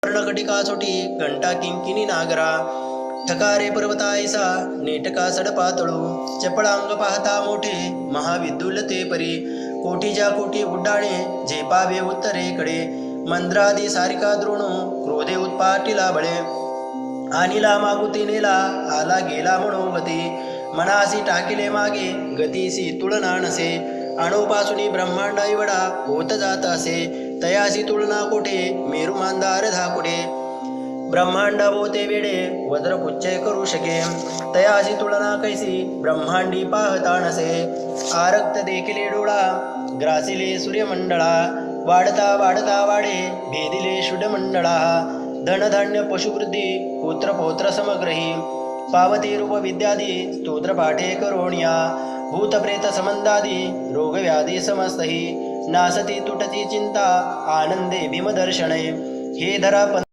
कर्णकटिका सोटी घंटा किंकिणी नागरा ठकारे पर्वतायसा नेटका सडपातळू चपळांग पाहता मोठे महाविद्युल ते परी कोटीच्या कोटी उड्डाणे झेपावे उत्तरेकडे मंद्रादी सारिका द्रोणो क्रोधे उत्पाटीला बळे आणिला मागुती नेला आला गेला मनोगती मनासी टाकिले मागे गतीसी तुलना नसे अणोपासून ब्रह्मांड एवढा होत जात असे तयासी तुलना कोठे मेरू मांदार धाकुडे ब्रह्मांड बोते वेडे वज्रपुच्छे करू शके तयासी तुलना कैसी ब्रह्मांडी पाहता नसे आरक्त देखिले डोळा ग्रासिले सूर्यमंडळा वाढता वाढता वाढे भेदिले शुडमंडळा धनधान्य पशुवृद्धी पुत्र पौत्र समग्रही पावती रूप विद्यादी स्तोत्र पाठे करोणिया भूतप्रेत संबंधादी रोगव्याधी समस्तही नासती तुटती चिंता आनंदे भीमदर्शने हे धरा